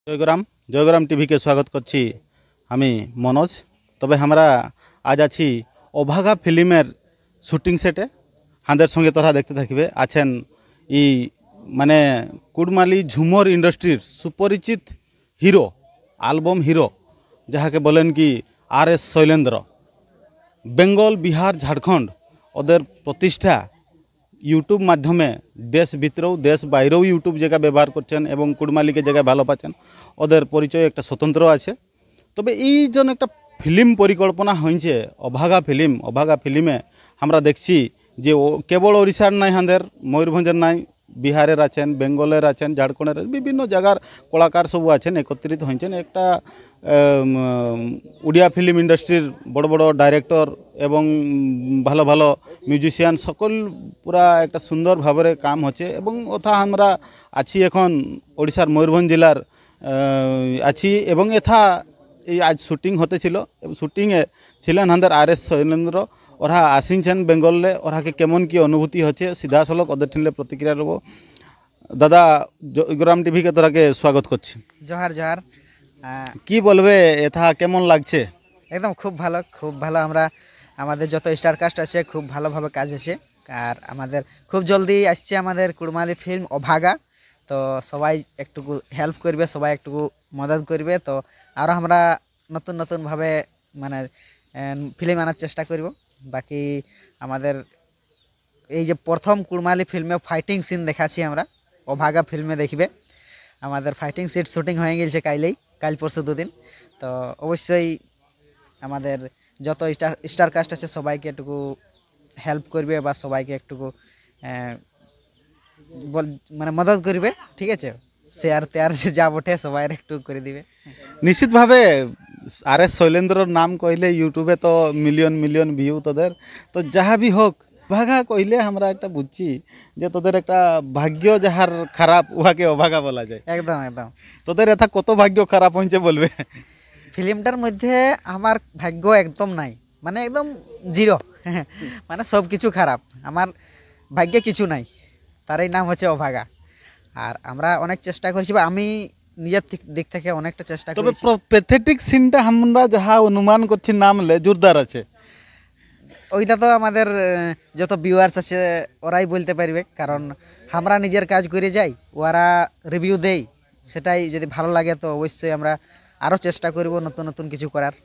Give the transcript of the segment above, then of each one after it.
জয়গ্রাম জয়গ্রাম টিভিকে স্বাগত করছি আমি মনোজ। তবে আমরা আজ আছি অভাগা ফিল্মের শুটিং সেটে। হাঁদের সঙ্গে তোরা দেখতে থাকবে আছেন ই মানে কুড়মালি ঝুমর ইন্ডাস্ট্রির সুপরিচিত হিরো, আলবম হিরো যাহাকে বলেন কি আর.এস. শৈলেন্দ্র। বেঙ্গল, বিহার, ঝাড়খণ্ড ওদের প্রতিষ্ঠা ইউটিউব মাধ্যমে দেশ ভিতরেও দেশ বাইরেও ইউটিউব জায়গা ব্যবহার করছেন এবং কুড়মালিকে জায়গায় ভালো পাচ্ছেন। ওদের পরিচয় একটা স্বতন্ত্র আছে। তবে এই জন্য একটা ফিল্ম পরিকল্পনা হয়েছে অভাগা ফিল্মে আমরা দেখছি যে কেবল ওড়িশার নাই, হাঁদের ময়ূরভঞ্জের নাই, বিহারের আছেন, বেঙ্গলের আছেন, ঝাড়খণ্ডের বিভিন্ন জায়গার কলাকার সবু আছেন, একত্রিত হয়েছেন। একটা উড়িয়া ফিল্ম ইন্ডাস্ট্রির বড় বড় ডাইরেক্টর এবং ভালো ভালো মিউজিশিয়ান সকল পুরা একটা সুন্দর ভাবে কাম হচ্ছে। এবং ওথা আমরা আছি এখন ওড়িশার ময়ূরভঞ্জ জেলার আছি এবং এথা এই আজ শুটিং হতেছিল। শুটিংয়ে ছিলেন হাঁদের আর.এস. শৈলেন্দ্র। ওরা আসিছেন বেঙ্গলে। ওরাকে কেমন কি অনুভূতি হচ্ছে সিধাসলখ ওদের ঠিনলে প্রতিক্রিয়া নেব। দাদা, জয়গ্রাম টিভিকে তোরাকে স্বাগত করছি। জোহার জোহার। কি বলবে, এথা কেমন লাগছে? একদম খুব ভালো। আমরা আমাদের যত স্টার কাস্ট আছে খুব ভালোভাবে কাজ হয়েছে। আর আমাদের খুব জলদি আসছে আমাদের কুড়মালি ফিল্ম অভাগা। তো সবাই একটুকু হেল্প করবে, সবাই একটুকু মদত করবে। তো আরও আমরা নতুনভাবে মানে ফিল্ম আনার চেষ্টা করব। বাকি আমাদের এই যে প্রথম কুড়মালি ফিল্মে ফাইটিং সিন দেখাচ্ছি আমরা, অভাগা ফিল্মে দেখবে। আমাদের ফাইটিং সিট শুটিং হয়ে গেছে কাল পরশু দুদিন। তো অবশ্যই আমাদের যত স্টার কাস্ট আছে সবাইকে একটুকু হেল্প করবে বা সবাইকে একটুকু মানে মদত করবে, ঠিক আছে? শেয়ার তেয়ার যা ওঠে সবাই একটু করে দিবে। নিশ্চিতভাবে আর.এস. শৈলেন্দ্রর নাম কইলে ইউটিউবে তো মিলিয়ন ভিউ তোদের। তো যাহা বি হোক, অভাগা কইলে আমরা একটা বুঝছি যে তোদের একটা ভাগ্য যাহার খারাপ উহাকে অভাগা বলা যায়। একদম। তোদের এথা কত ভাগ্য খারাপ হয়েছে বলবে? ফিল্মটার মধ্যে আমার ভাগ্য একদম নাই, মানে একদম জিরো। মানে সব কিছু খারাপ, আমার ভাগ্যে কিছু নাই। তারই নাম হচ্ছে অভাগা। আর আমরা অনেক চেষ্টা করছি, বা আমি নিজের দিক থেকে অনেকটা চেষ্টা তবে করেছি। প্যাথেটিক সিনটা আমরা যাহা অনুমান করছি নামলে জোরদার আছে। ওইটা তো আমাদের যত ভিউয়ার্স আছে ওরাই বলতে পারবে, কারণ আমরা নিজের কাজ করে যাই, ওরা রিভিউ দেই। সেটাই যদি ভালো লাগে তো অবশ্যই আমরা আরও চেষ্টা করব নতুন কিছু করার।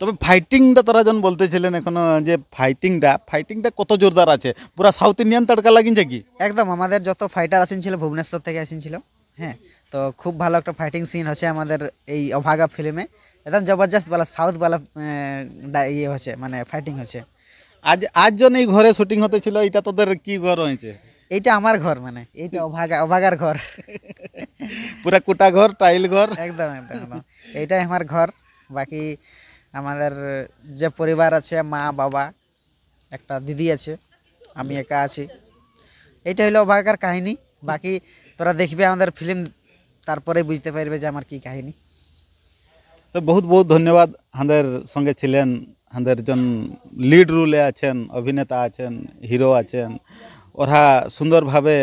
তবে ফাইটিংটা তোরা যখন বলতেছিলেন এখনো যে ফাইটিংটা কত জোরদার আছে? পুরা সাউথ ইন্ডিয়ান তড়কা লাগিছে কি? একদম, আমাদের যত ফাইটার আসেছিল ভুবনেশ্বর থেকে আসেছিল। হ্যাঁ, তো খুব ভালো একটা ফাইটিং সিন হচ্ছে আমাদের এই অভাগা ফিল্মে। একদম জবরদস্ত বালা সাউথ বালা ইয়ে হচ্ছে, মানে ফাইটিং হচ্ছে। আজ জন এই ঘরে শুটিং হতেছিল, এটা তোদের কি ঘর হয়েছে? এইটা আমার ঘর, মানে এইটা অভাগার ঘর। পুরা কুটা ঘর, টাইল ঘর। একদম। এইটাই আমার ঘর। বাকি আমাদের যে পরিবার আছে, মা বাবা, একটা দিদি আছে, আমি একা আছি। এইটা হলো অভাগার কাহিনী। বাকি তোরা দেখবে আমাদের ফিল্ম, তারপরে বুঝতে পারবে যে আমার কি কাহিনী। তো বহুত ধন্যবাদ। হাঁদের সঙ্গে ছিলেন, হাঁদের জন লিড রোলে আছেন, অভিনেতা আছেন, হিরো আছেন। ওরা সুন্দরভাবে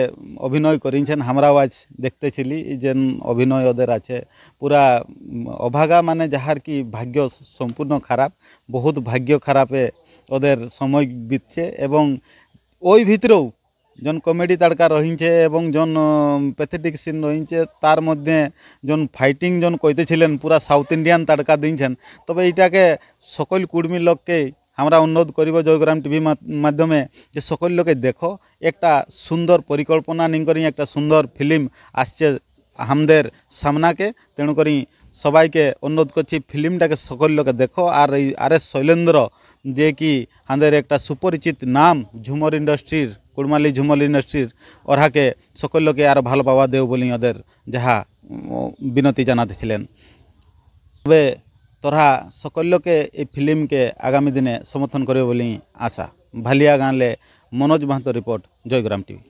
অভিনয় করেছেন। আমরাও আজ দেখতেছিলি যে অভিনয় ওদের আছে পুরা। অভাগা মানে যাহার কি ভাগ্য সম্পূর্ণ খারাপ, বহুত ভাগ্য খারাপে ওদের সময় বিতছে। এবং ওই ভিতরেও জন কমেডি তাড়কা রহিছে এবং জন প্যাথেটিক সিন রহিছে, তার মধ্যে জন ফাইটিং জন কইতেছিলেন পুরা সাউথ ইন্ডিয়ান তাড়কা দিয়েছেন। তবে এইটাকে সকল কুর্মী লোককে আমরা অনুরোধ করিব জয়গ্রাম টিভি মাধ্যমে যে সকল লোকে দেখো, একটা সুন্দর পরিকল্পনা নিয়ে করি একটা সুন্দর ফিল্ম আসছে আমাদের সামনাকে। তেণুকরি সবাইকে অনুরোধ করছি ফিল্মটাকে সকল লোকে দেখো। আর এই আর.এস. শৈলেন্দ্র যে কি আমাদের একটা সুপরিচিত নাম ঝুমর ইন্ডাস্ট্রির, কুড়মালি ঝুমর ইন্ডাস্ট্রির, ওরাকে সকল লোকে আরও ভালো পাওয়া দেও বলি ওদের যাহা বিনতি জানাতেছিলেন। তবে তোরা সকল লোকে এই ফিল্মকে আগামী দিনে সমর্থন করবে বলে আশা। Bhalia গাঁলে Manoj Mahato report, Joygram TV.